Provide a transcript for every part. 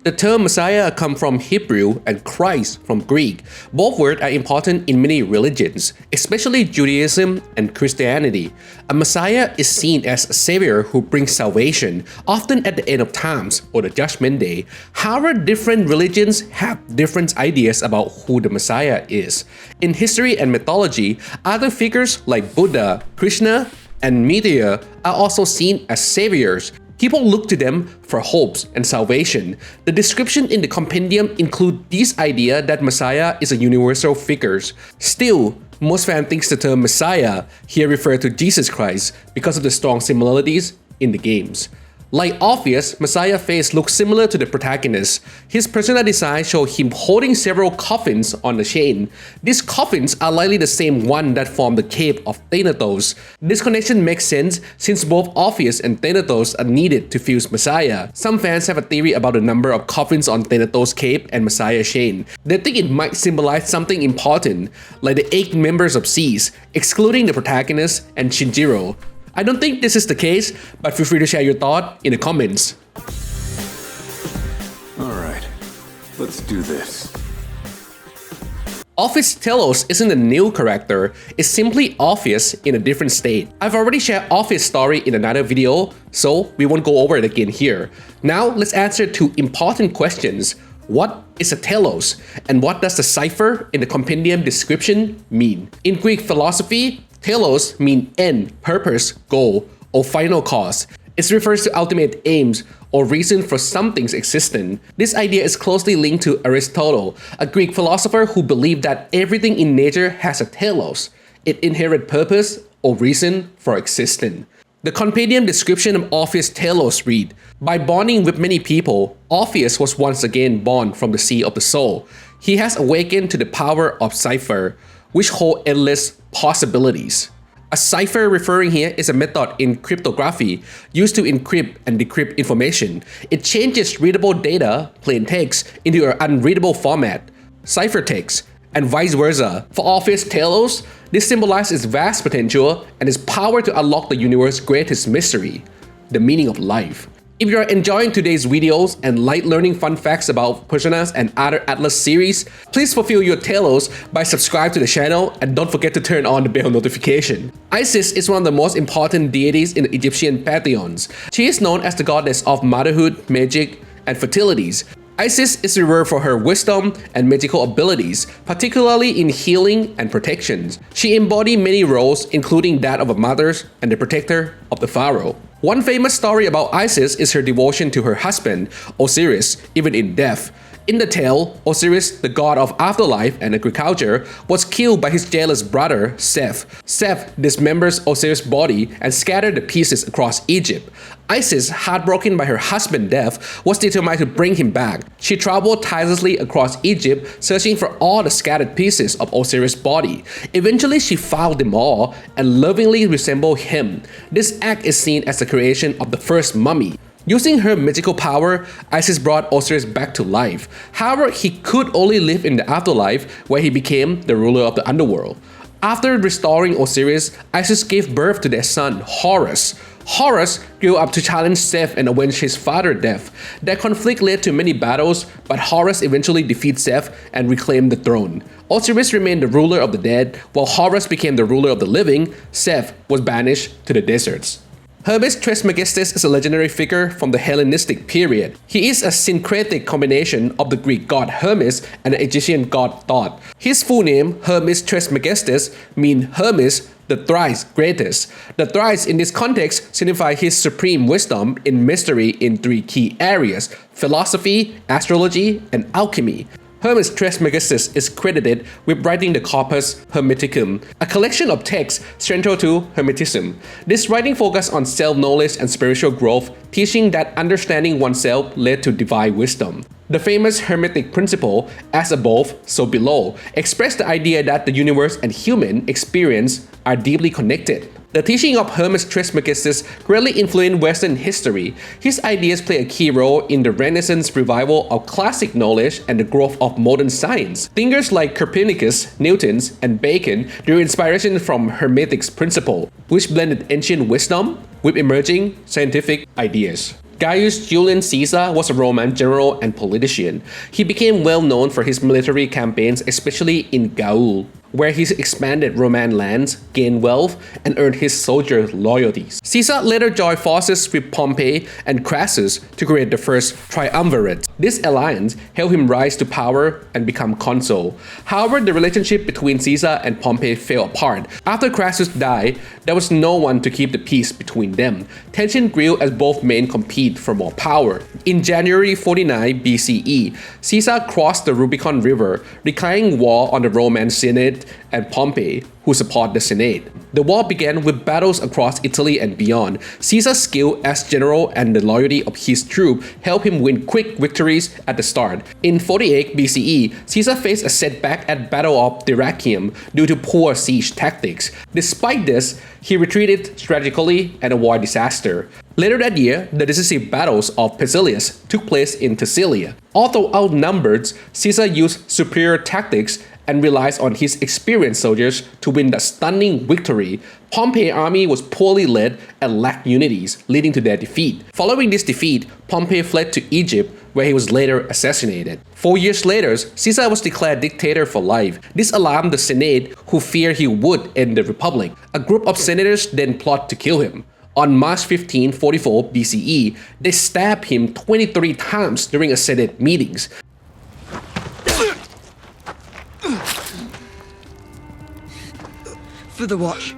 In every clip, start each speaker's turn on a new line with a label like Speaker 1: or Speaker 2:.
Speaker 1: The term Messiah comes from Hebrew and Christ from Greek. Both words are important in many religions, especially Judaism and Christianity. A Messiah is seen as a savior who brings salvation, often at the end of times or the judgment day. However, different religions have different ideas about who the Messiah is. In history and mythology, other figures like Buddha, Krishna, and Meteor are also seen as saviors. People look to them for hopes and salvation. The description in the compendium include this idea that Messiah is a universal figure. Still, most fans think the term Messiah here refers to Jesus Christ because of the strong similarities in the games. Like Orpheus, Messiah's face looks similar to the protagonist. His personal design shows him holding several coffins on the chain. These coffins are likely the same one that form the cave of Thanatos. This connection makes sense since both Orpheus and Thanatos are needed to fuse Messiah. Some fans have a theory about the number of coffins on Thanatos' cave and Messiah's chain. They think it might symbolize something important, like the 8 members of Cease, excluding the protagonist and Shinjiro. I don't think this is the case, but feel free to share your thought in the comments.
Speaker 2: Alright, let's do this.
Speaker 1: Orpheus Telos isn't a new character, it's simply Orpheus in a different state. I've already shared Orpheus' story in another video, so we won't go over it again here. Now let's answer 2 important questions. What is a telos, and what does the cipher in the compendium description mean? In Greek philosophy, telos mean end, purpose, goal, or final cause. It refers to ultimate aims or reason for something's existence. This idea is closely linked to Aristotle, a Greek philosopher who believed that everything in nature has a telos, its inherent purpose or reason for existence. The compendium description of Orpheus Telos read, by bonding with many people, Orpheus was once again born from the sea of the soul. He has awakened to the power of cipher, which hold endless possibilities. A cipher referring here is a method in cryptography used to encrypt and decrypt information. It changes readable data, plain text, into an unreadable format, ciphertext, and vice versa. For Orpheus Telos, this symbolizes its vast potential and its power to unlock the universe's greatest mystery, the meaning of life. If you are enjoying today's videos and like learning fun facts about Personas and other Atlas series, please fulfill your telos by subscribing to the channel and don't forget to turn on the bell notification. Isis is one of the most important deities in the Egyptian pantheons. She is known as the goddess of motherhood, magic, and fertilities. Isis is revered for her wisdom and magical abilities, particularly in healing and protection. She embodies many roles, including that of a mother and the protector of the pharaoh. One famous story about Isis is her devotion to her husband, Osiris, even in death. In the tale, Osiris, the god of afterlife and agriculture, was killed by his jealous brother, Seth. Seth dismembers Osiris' body and scattered the pieces across Egypt. Isis, heartbroken by her husband's death, was determined to bring him back. She traveled tirelessly across Egypt, searching for all the scattered pieces of Osiris' body. Eventually, she found them all and lovingly resembled him. This act is seen as the creation of the first mummy. Using her magical power, Isis brought Osiris back to life. However, he could only live in the afterlife, where he became the ruler of the underworld. After restoring Osiris, Isis gave birth to their son, Horus. Horus grew up to challenge Seth and avenge his father's death. Their conflict led to many battles, but Horus eventually defeated Seth and reclaimed the throne. Osiris remained the ruler of the dead, while Horus became the ruler of the living. Seth was banished to the deserts. Hermes Trismegistus is a legendary figure from the Hellenistic period. He is a syncretic combination of the Greek god Hermes and the Egyptian god Thoth. His full name, Hermes Trismegistus, means Hermes, the thrice greatest. The thrice in this context signify his supreme wisdom in mystery in 3 key areas: philosophy, astrology, and alchemy. Hermes Trismegistus is credited with writing the Corpus Hermeticum, a collection of texts central to Hermeticism. This writing focused on self-knowledge and spiritual growth, teaching that understanding oneself led to divine wisdom. The famous Hermetic principle, as above, so below, expressed the idea that the universe and human experience are deeply connected. The teaching of Hermes Trismegistus greatly influenced Western history. His ideas play a key role in the Renaissance revival of classic knowledge and the growth of modern science. Thinkers like Copernicus, Newton, and Bacon drew inspiration from Hermetic's principle, which blended ancient wisdom with emerging scientific ideas. Gaius Julius Caesar was a Roman general and politician. He became well known for his military campaigns, especially in Gaul, where he expanded Roman lands, gained wealth, and earned his soldiers' loyalties. Caesar later joined forces with Pompey and Crassus to create the first triumvirate. This alliance helped him rise to power and become consul. However, the relationship between Caesar and Pompey fell apart. After Crassus died, there was no one to keep the peace between them. Tension grew as both men competed for more power. In January 49 BCE, Caesar crossed the Rubicon River, declaring war on the Roman Senate and Pompey, who support the Senate. The war began with battles across Italy and beyond. Caesar's skill as general and the loyalty of his troops helped him win quick victories at the start. In 48 BCE, Caesar faced a setback at Battle of Dyrrhachium due to poor siege tactics. Despite this, he retreated strategically and avoided disaster. Later that year, the decisive battles of Pesilius took place in Thessalia. Although outnumbered, Caesar used superior tactics and relies on his experienced soldiers to win the stunning victory. Pompey's army was poorly led and lacked unities, leading to their defeat. Following this defeat, Pompey fled to Egypt, where he was later assassinated. 4 years later, Caesar was declared dictator for life. This alarmed the Senate, who feared he would end the republic. A group of senators then plot to kill him. On March 15, 44 BCE, they stabbed him 23 times during a Senate meetings.
Speaker 3: For the watch.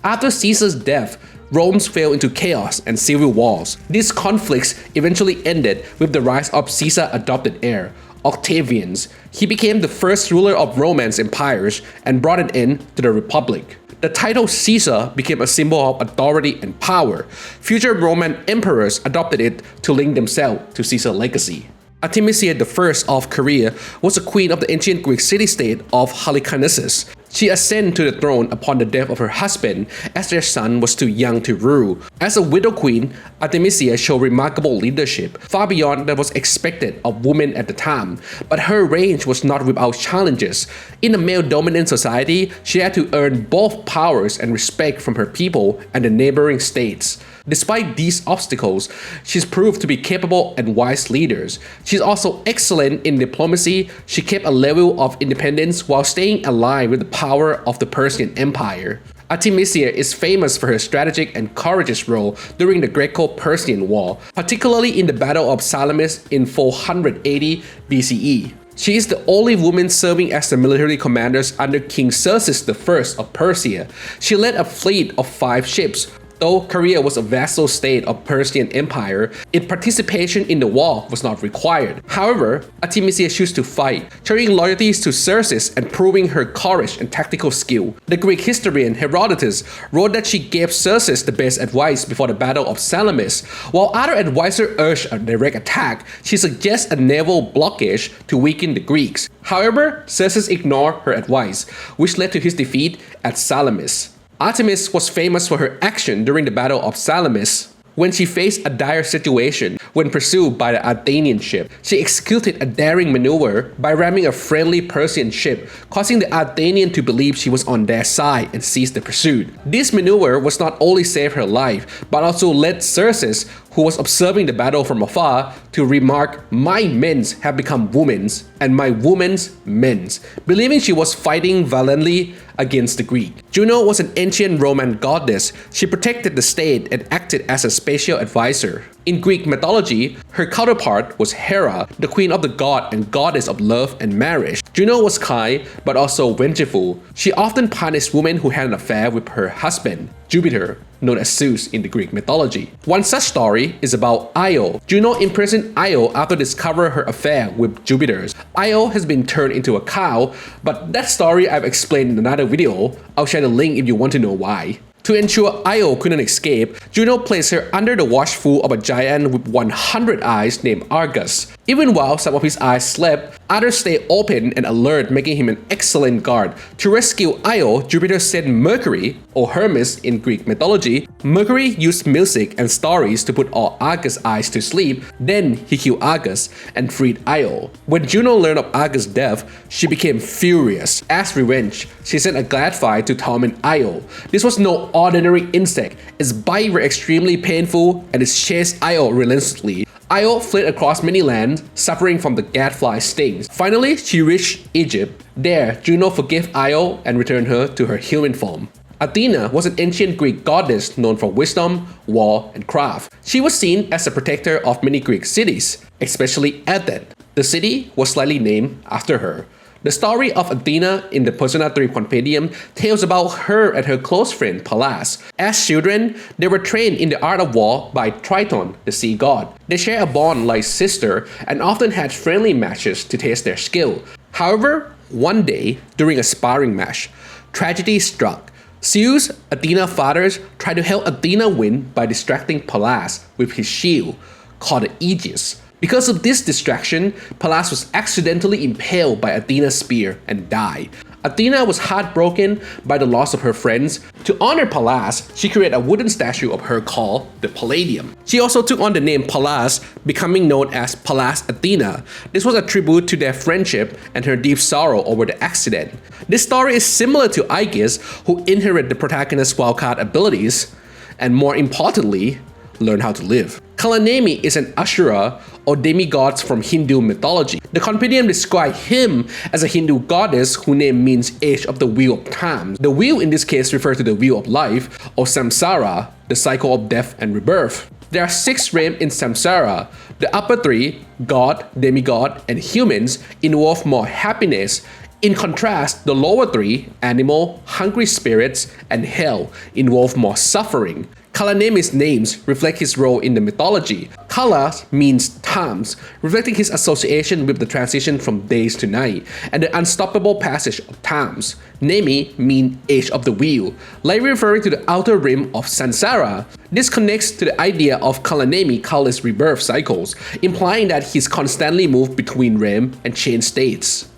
Speaker 1: After Caesar's death, Rome fell into chaos and civil wars. These conflicts eventually ended with the rise of Caesar's adopted heir, Octavian. He became the first ruler of Roman empires and brought an end to the Republic. The title Caesar became a symbol of authority and power. Future Roman emperors adopted it to link themselves to Caesar's legacy. Artemisia I of Caria was a queen of the ancient Greek city-state of Halicarnassus. She ascended to the throne upon the death of her husband, as their son was too young to rule. As a widow queen, Artemisia showed remarkable leadership, far beyond what was expected of women at the time. But her reign was not without challenges. In a male-dominant society, she had to earn both powers and respect from her people and the neighboring states. Despite these obstacles, she's proved to be capable and wise leaders. She's also excellent in diplomacy. She kept a level of independence while staying aligned with the power of the Persian Empire. Artemisia is famous for her strategic and courageous role during the Greco-Persian War, particularly in the Battle of Salamis in 480 BCE. She is the only woman serving as the military commander under King Xerxes I of Persia. She led a fleet of 5 ships. Though Caria was a vassal state of Persian Empire, its participation in the war was not required. However, Artemisia chose to fight, showing loyalties to Xerxes and proving her courage and tactical skill. The Greek historian Herodotus wrote that she gave Xerxes the best advice before the Battle of Salamis. While other advisors urged a direct attack, she suggests a naval blockade to weaken the Greeks. However, Xerxes ignored her advice, which led to his defeat at Salamis. Artemis was famous for her action during the Battle of Salamis. When she faced a dire situation when pursued by the Athenian ship, she executed a daring maneuver by ramming a friendly Persian ship, causing the Athenian to believe she was on their side and cease the pursuit. This maneuver was not only saved her life, but also led Xerxes, who was observing the battle from afar, to remark, "My men have become women's, and my women's men's," believing she was fighting valiantly against the Greek. Juno was an ancient Roman goddess. She protected the state and acted as a special advisor. In Greek mythology, her counterpart was Hera, the queen of the god and goddess of love and marriage. Juno was kind, but also vengeful. She often punished women who had an affair with her husband, Jupiter, known as Zeus in the Greek mythology. One such story is about Io. Juno imprisoned Io after discovering her affair with Jupiter. Io has been turned into a cow, but that story I've explained in another video. I'll share the link if you want to know why. To ensure Io couldn't escape, Juno placed her under the watchful of a giant with 100 eyes named Argus. Even while some of his eyes slept, Others stay open and alert, making him an excellent guard. To rescue Io, Jupiter sent Mercury, or Hermes in Greek mythology. Mercury used music and stories to put all Argus' eyes to sleep. Then he killed Argus and freed Io. When Juno learned of Argus' death, she became furious. As revenge, she sent a Gladfly to torment Io. This was no ordinary insect. Its bites were extremely painful and it chased Io relentlessly. Io fled across many lands, suffering from the gadfly stings. Finally, she reached Egypt. There, Juno forgave Io and returned her to her human form. Athena was an ancient Greek goddess known for wisdom, war, and craft. She was seen as a protector of many Greek cities, especially Athens. The city was slightly named after her. The story of Athena in the Persona 3 Compendium tells about her and her close friend Pallas. As children, they were trained in the art of war by Triton, the sea god. They share a bond like sister and often had friendly matches to test their skill. However, one day, during a sparring match, tragedy struck. Zeus, Athena's father, tried to help Athena win by distracting Pallas with his shield, called the Aegis. Because of this distraction, Pallas was accidentally impaled by Athena's spear and died. Athena was heartbroken by the loss of her friends. To honor Pallas, she created a wooden statue of her called the Palladium. She also took on the name Pallas, becoming known as Pallas Athena. This was a tribute to their friendship and her deep sorrow over the accident. This story is similar to Aegis, who inherit the protagonist's wildcard abilities, and more importantly, learn how to live. Kala-Nemi is an Ashura or demigod from Hindu mythology. The compendium describes him as a Hindu goddess whose name means age of the wheel of time. The wheel in this case refers to the wheel of life, or samsara, the cycle of death and rebirth. There are 6 realms in samsara. The upper 3, god, demigod, and humans, involve more happiness. In contrast, the lower 3, animal, hungry spirits, and hell, involve more suffering. Kala-Nemi's names reflect his role in the mythology. Kala means times, reflecting his association with the transition from days to night and the unstoppable passage of times. Nemi means age of the wheel, likely referring to the outer rim of Sansara. This connects to the idea of Kala-Nemi countless rebirth cycles, implying that he's constantly moved between realms and changed states.